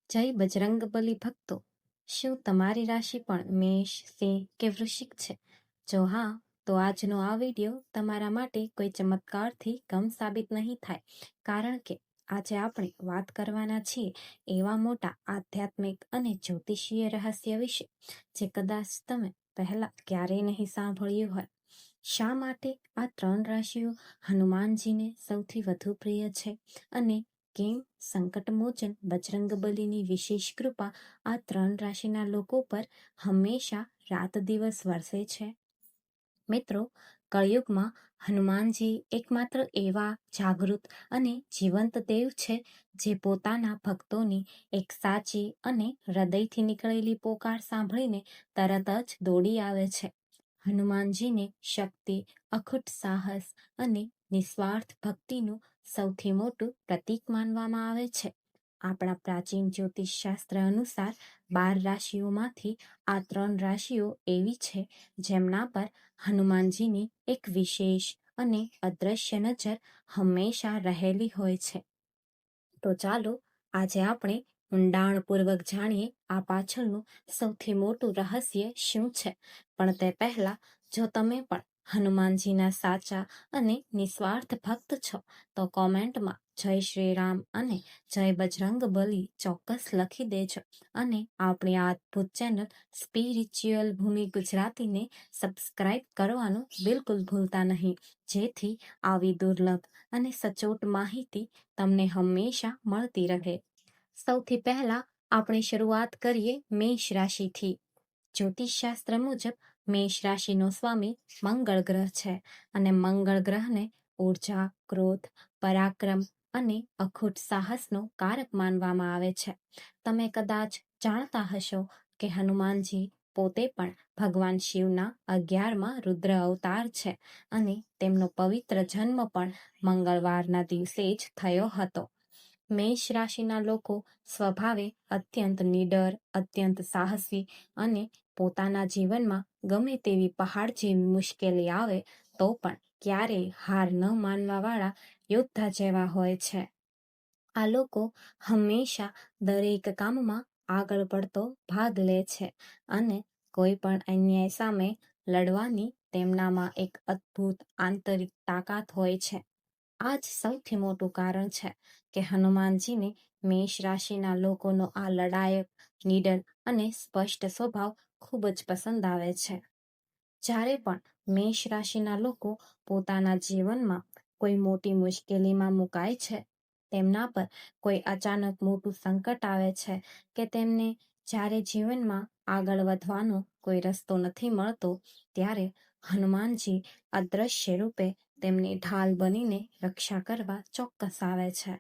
જય બજરંગબલી ભક્તો, શું તમારી રાશિ પણ મેષ, સિંહ કે વૃશ્ચિક છે? જો હા, તો આજનો આ વિડીયો તમારા માટે કોઈ ચમત્કારથી કમ સાબિત નહીં થાય, કારણ કે આજે આપણે વાત કરવાના છીએ એવા મોટા આધ્યાત્મિક અને જ્યોતિષીય રહસ્ય વિશે જે કદાચ તમે પહેલા ક્યારેય નહીં સાંભળ્યું હોય. શા માટે આ 3 રાશિઓ હનુમાનજીને સૌથી વધુ પ્રિય છે અને કેમ સંકટમોચન બજરંગબલીની વિશેષ કૃપા આ 3 રાશિના લોકો પર હંમેશા રાત દિવસ વરસે છે? મિત્રો, કળિયુગમાં હનુમાનજી એકમાત્ર એવા જાગૃત અને જીવંત દેવ છે જે પોતાના ભક્તોની એક સાચી અને હૃદયથી નીકળેલી પોકાર સાંભળીને તરત જ દોડી આવે છે. હનુમાનજીને શક્તિ, અખૂટ સાહસ અને નિસ્વાર્થ ભક્તિનું સૌથી મોટું પ્રતીક માનવામાં આવે છે. આપણા પ્રાચીન જ્યોતિષશાસ્ત્ર અનુસાર 12 રાશિઓમાંથી આ 3 રાશિઓ એવી છે જેમના પર હનુમાનજીની એક વિશેષ અને અદ્રશ્ય નજર હંમેશા રહેલી હોય છે. તો ચાલો આજે આપણે ઊંડાણપૂર્વક જાણીએ આ પાછળનું સૌથી મોટું રહસ્ય શું છે. પણ તે પહેલા, જો તમે પણ હનુમાનજીના સાચા અને નિસ્વાર્થ ભક્ત છો તો કોમેન્ટમાં જય શ્રી રામ અને જય બજરંગબલી ચોક્કસ લખી દેજો અને આપણી આ અદ્ભુત ચેનલ સ્પિરિચ્યુઅલ ભૂમિ ગુજરાતીને સબસ્ક્રાઇબ કરવાનું બિલકુલ ભૂલતા નહીં, જેથી આવી દુર્લભ અને સચોટ માહિતી તમને હંમેશા મળતી રહે. સૌથી પહેલા આપણે શરૂઆત કરીએ મેષ રાશિથી. જ્યોતિષશાસ્ત્ર મુજબ મેષ રાશિનો સ્વામી મંગળ ગ્રહ છે અને મંગળ ગ્રહને ઉર્જા, ક્રોધ, પરાક્રમ અને અખૂટ સાહસનો કારક માનવામાં આવે છે. તમે કદાચ જાણતા હશો કે હનુમાનજી પોતે પણ ભગવાન શિવના 11મા રુદ્ર અવતાર છે અને તેમનો પવિત્ર જન્મ પણ મંગળવારના દિવસે જ થયો હતો. મેષ રાશિના લોકો સ્વભાવે અત્યંત નીડર, અત્યંત સાહસી અને પોતાના જીવનમાં ગમે તેવી પહાડ જેવી મુશ્કેલી આવે તો પણ ક્યારેય હાર ન માનવાવાળા યોદ્ધા જેવા હોય છે. આ લોકો હંમેશા દરેક કામમાં આગળ પડતો ભાગ લે છે અને કોઈ પણ અન્યાય સામે લડવાની તેમનામાં એક અદ્ભુત આંતરિક તાકાત હોય છે. આ જ સૌથી મોટું કારણ છે કે હનુમાનજીને મેષ રાશિના લોકોનો આ લડાયક, નીડર અને સ્પષ્ટ સ્વભાવ ખૂબ જ પસંદ આવે છે. જ્યારે પણ મેષ રાશિના લોકો પોતાના જીવનમાં કોઈ મોટી મુશ્કેલીમાં મુકાય છે, તેમના પર કોઈ અચાનક મોટું સંકટ આવે છે કે તેમને જ્યારે જીવનમાં આગળ વધવાનો કોઈ રસ્તો નથી મળતો, ત્યારે હનુમાનજી અદ્રશ્ય રૂપે તેમની ઢાલ બનીને રક્ષા કરવા ચોક્કસ આવે છે.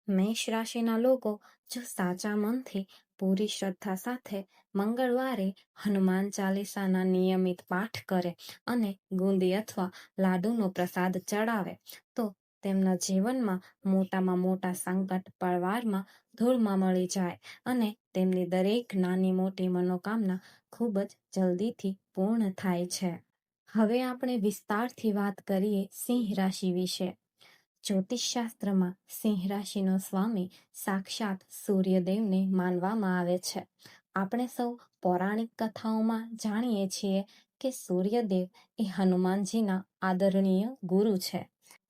મેષ રાશિના લોકો જો સાચા મનથી પૂરી શ્રદ્ધા સાથે મંગળવારે હનુમાન ચાલીસાના નિયમિત પાઠ કરે અને ગુંદી અથવા લાડુનો પ્રસાદ ચડાવે તો તેમના જીવનમાં મોટામાં મોટા સંકટ પળવારમાં ધૂળમાં મળી જાય અને તેમની દરેક નાની મોટી મનોકામના ખૂબ જ જલ્દીથી પૂર્ણ થાય છે. હવે આપણે વિસ્તારથી વાત કરીએ સિંહ રાશિ વિશે. જ્યોતિષશાસ્ત્રમાં સિંહ રાશિનો સ્વામી સાક્ષાત સૂર્યદેવને માનવામાં આવે છે. આપણે સૌ પૌરાણિક કથાઓમાં જાણીએ છીએ કે સૂર્યદેવ એ હનુમાનજીના આદરણીય ગુરુ છે.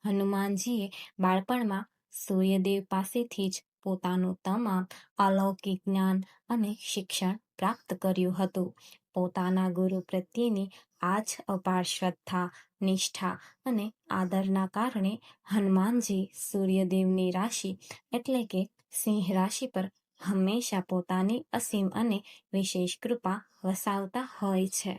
હનુમાનજીએ બાળપણમાં સૂર્યદેવ પાસેથી જ પોતાનું તમામ અલૌકિક જ્ઞાન અને શિક્ષણ પ્રાપ્ત કર્યું હતું. પોતાના ગુરુ પ્રત્યેની આ જ અપાર શ્રદ્ધા, નિષ્ઠા અને આદરના કારણે હનુમાનજી સૂર્યદેવની રાશિ એટલે કે સિંહ રાશિ પર હંમેશા પોતાની અસીમ અને વિશેષ કૃપા વસાવતા હોય છે.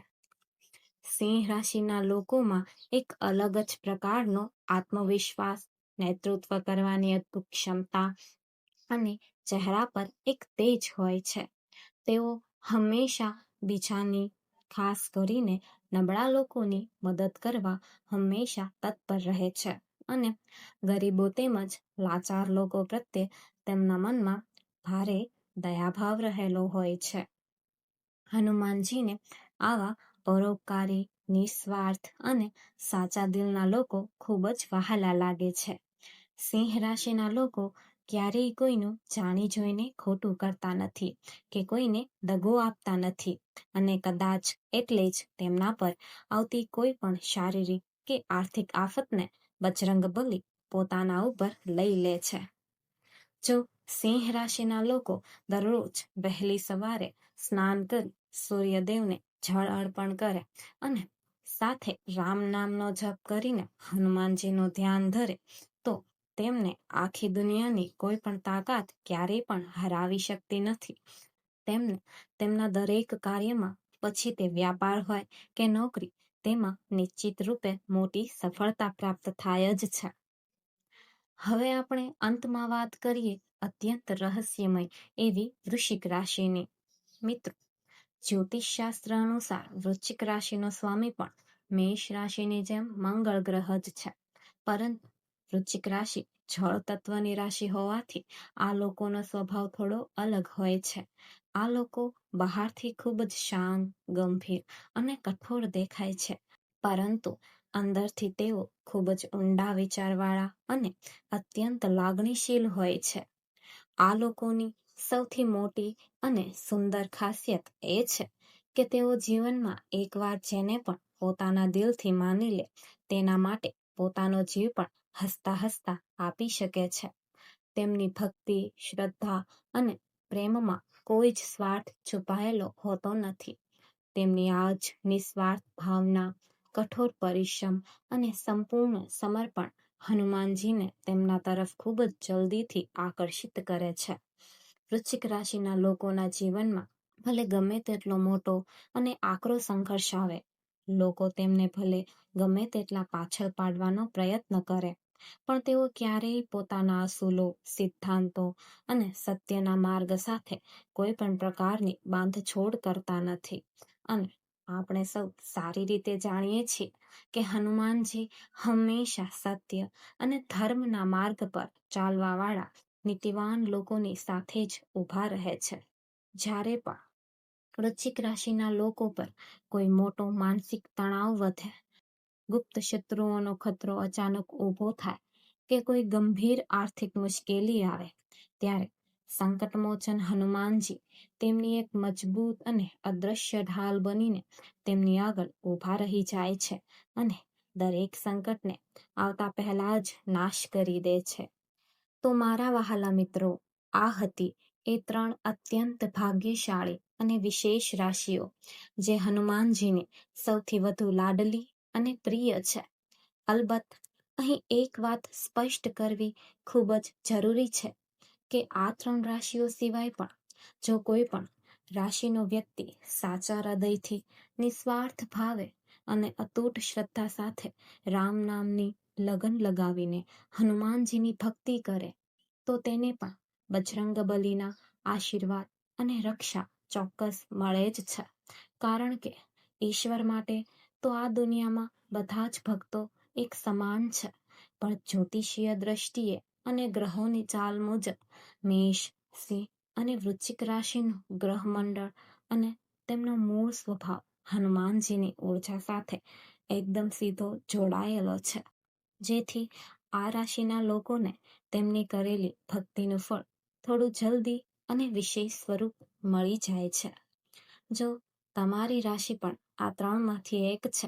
સિંહ રાશિના લોકોમાં એક અલગ જ પ્રકારનો આત્મવિશ્વાસ, નેતૃત્વ કરવાની અદ્ભુત ક્ષમતા અને ચહેરા પર એક તેજ હોય છે. તેઓ હંમેશા બીજાની, ખાસ કરીને નબળા લોકોની મદદ કરવા હંમેશા તત્પર રહે છે અને ગરીબો તેમજ લાચાર લોકો પ્રત્યે તેમના મનમાં ભારે દયાભાવ રહેલો હોય છે. હનુમાનજીને આવા પરોપકારી, નિસ્વાર્થ અને સાચા દિલના લોકો ખૂબ જ વહાલા લાગે છે. સિંહ રાશિના લોકો ક્યારેય કોઈનું જાણી જોઈને ખોટું કરતા નથી કે કોઈને દગો આપતા નથી અને કદાચ એટલે જ તેમના પર આવતી કોઈ પણ શારીરિક કે આર્થિક આફતને બજરંગબલી પોતાના ઉપર લઈ લે છે. જો સિંહ રાશિના લોકો દરરોજ વહેલી સવારે સ્નાન કરી સૂર્યદેવને જળ અર્પણ કરે અને સાથે રામ નામનો જપ કરીને હનુમાનજીનું ધ્યાન ધરે તો તેમને આખી દુનિયાની કોઈ પણ તાકાત ક્યારેય પણ હરાવી શકતી નથી. તેમને તેમના દરેક કાર્યમાં, પછી તે વ્યાપાર હોય કે નોકરી, તેમાં નિશ્ચિત રૂપે મોટી સફળતા પ્રાપ્ત થાય જ છે. હવે આપણે અંતમાં વાત કરીએ અત્યંત રહસ્યમય એવી વૃશ્ચિક રાશિની. મિત્રો, જ્યોતિષશાસ્ત્ર અનુસાર વૃશ્ચિક રાશિનો સ્વામી પણ મેષ રાશિની જેમ મંગળ ગ્રહ જ છે. પરંતુ વૃશ્ચિક રાશિ જળ તત્વની રાશિ હોવાથી આ લોકોનો સ્વભાવ થોડો અલગ હોય છે. આ લોકો બહારથી ખૂબ જ શાંત, ગંભીર અને કઠોર દેખાય છે, પરંતુ અંદરથી તેઓ ખૂબ જ ઊંડા વિચારવાળા અને અત્યંત લાગણીશીલ હોય છે. આ લોકોની સૌથી મોટી અને સુંદર ખાસિયત એ છે કે તેઓ જીવનમાં એકવાર જેને પણ પોતાના દિલથી માની લે તેના માટે પોતાનો જીવ પણ હસતા હસતા આપી શકે છે. તેમની ભક્તિ, શ્રદ્ધા અને પ્રેમમાં કોઈ જ સ્વાર્થ છુપાયેલો હોતો નથી. તેમની આ જ નિસ્વાર્થ ભાવના, કઠોર પરિશ્રમ અને સંપૂર્ણ સમર્પણ હનુમાનજીને તેમના તરફ ખૂબ જ જલ્દીથી આકર્ષિત કરે છે. વૃશ્ચિક રાશિના લોકોના જીવનમાં ભલે ગમે તેટલો મોટો અને આકરો સંઘર્ષ આવે, લોકો તેમને ભલે ગમે તેટલા પાછળ પાડવાનો પ્રયત્ન કરે, પણ તેઓ ક્યારેય પોતાના અસૂલો, સિદ્ધાંતો અને સત્યના માર્ગ સાથે કોઈ પણ પ્રકારની બાંધછોડ કરતા નથી. અને આપણે સૌ સારી રીતે જાણીએ છીએ કે હનુમાનજી હંમેશા સત્ય અને ધર્મના માર્ગ પર ચાલવાવાળા નીતિવાન લોકોની સાથે જ ઊભા રહે છે. જ્યારે પણ વૃશ્ચિક રાશિના લોકો પર કોઈ મોટો માનસિક તણાવ વધે, ગુપ્ત શત્રુઓનો ખતરો અચાનક ઊભો થાય કે કોઈ ગંભીર આર્થિક મુશ્કેલી આવે, ત્યારે સંકટમોચન હનુમાનજી તેમની એક મજબૂત અને અદ્રશ્ય ઢાલ બનીને તેમની આગળ ઊભા રહી જાય છે અને દરેક સંકટને આવતા પહેલા જ નાશ કરી દે છે. તો મારા વહાલા મિત્રો, આ હતી એ 3 અત્યંત ભાગ્યશાળી અને વિશેષ રાશિઓ જે હનુમાનજીને સૌથી વધુ લાડલી અને પ્રિય છે. અલબત્ત અહીં એક વાત સ્પષ્ટ કરવી ખૂબ જ જરૂરી છે કે આ 3 રાશિઓ સિવાય પણ જો કોઈ પણ રાશિનો વ્યક્તિ સાચા હૃદયથી, નિસ્વાર્થ ભાવે અને અતૂટ શ્રદ્ધા સાથે રામ નામની લગન લગાવીને હનુમાનજીની ભક્તિ કરે તો તેને પણ બજરંગબલીના આશીર્વાદ અને રક્ષા ચોક્કસ મળે જ છે. કારણ કે ઈશ્વર માટે તો આ દુનિયામાં બધા જ ભક્તો એક સમાન છે, પણ જ્યોતિષીય દ્રષ્ટિએ અને ગ્રહોની ચાલ મુજબ મેષ, સિંહ અને વૃશ્ચિક રાશિનું ગ્રહમંડળ અને તેમનો મૂળ સ્વભાવ હનુમાનજીની ઊર્જા સાથે એકદમ સીધો જોડાયેલો છે, જેથી આ રાશિના લોકોને તેમની કરેલી ભક્તિનું ફળ થોડું જલ્દી અને વિશેષ સ્વરૂપ મળી જાય છે. જો તમારી રાશિ પણ આ 3માંથી એક છે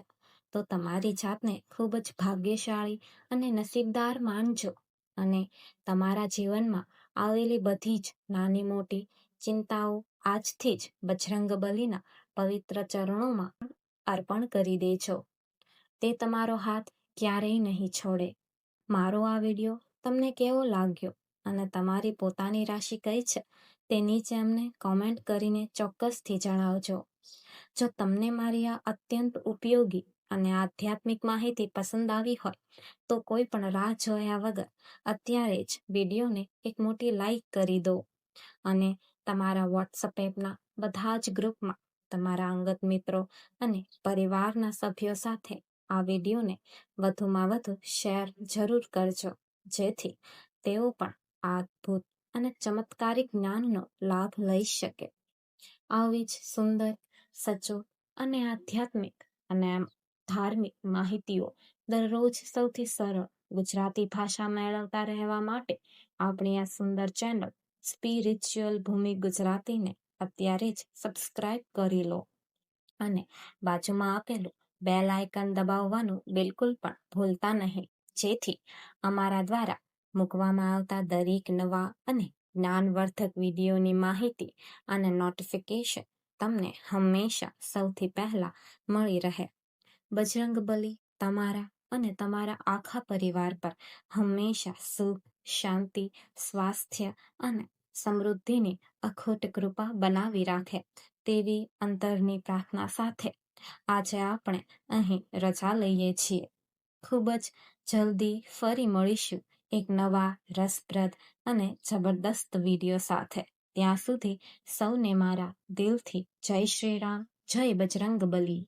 તો તમારી જાતને ખૂબ જ ભાગ્યશાળી અને નસીબદાર માનજો અને તમારા જીવનમાં આવેલી બધી જ નાની મોટી ચિંતાઓ આજથી જ બજરંગબલીના પવિત્ર ચરણોમાં અર્પણ કરી દેજો. તે તમારો હાથ ક્યારેય નહીં છોડે. મારો આ વિડીયો તમને કેવો લાગ્યો અને તમારી પોતાની રાશિ કઈ છે તે નીચે અમને કોમેન્ટ કરીને ચોક્કસથી જણાવજો. જો તમને મારી આ અત્યંત ઉપયોગી અને આધ્યાત્મિક માહિતી પસંદ આવી હોય તો કોઈ પણ રાહ જોયા વગર અત્યારે જ વિડીયોને એક મોટી લાઈક કરી દો અને તમારા વોટ્સએપ એપના બધા જ ગ્રુપમાં તમારા અંગત મિત્રો અને પરિવારના સભ્યો સાથે આ વિડીયોને વધુમાં વધુ શેર જરૂર કરજો, જેથી તેઓ પણ આ અદ્ભુત અને ચમત્કારિક જ્ઞાનનો લાભ લઈ શકે. આવી જ સુંદર, સચોટ અને આધ્યાત્મિક અને ધાર્મિક માહિતીઓ દરરોજ સૌથી સરળ ગુજરાતી ભાષા મેળવતા રહેવા માટે આપણી આ સુંદર ચેનલ સ્પિરિચ્યુઅલ ભૂમિ ગુજરાતીને અત્યારે જ સબસ્ક્રાઇબ કરી લો અને બાજુમાં આપેલું બેલ આઇકન દબાવવાનું બિલકુલ પણ ભૂલતા નહીં, જેથી અમારા દ્વારા મૂકવામાં આવતા દરેક નવા અને જ્ઞાનવર્ધક વિડીયોની માહિતી અને નોટિફિકેશન તમને હંમેશા સૌથી પહેલા મળી રહે. બજરંગબલી તમારા અને તમારા આખા પરિવાર પર હંમેશા સુખ, શાંતિ, સ્વાસ્થ્ય અને સમૃદ્ધિની અખૂટ કૃપા બનાવી રાખે તેવી અંતરની પ્રાર્થના સાથે આજે આપણે અહીં રજા લઈએ છીએ. ખૂબ જ જલ્દી ફરી મળીશું એક નવા રસપ્રદ અને જબરદસ્ત વિડીયો સાથે. ત્યાં સુધી સૌને મારા દિલથી જય શ્રી રામ, જય બજરંગબલી.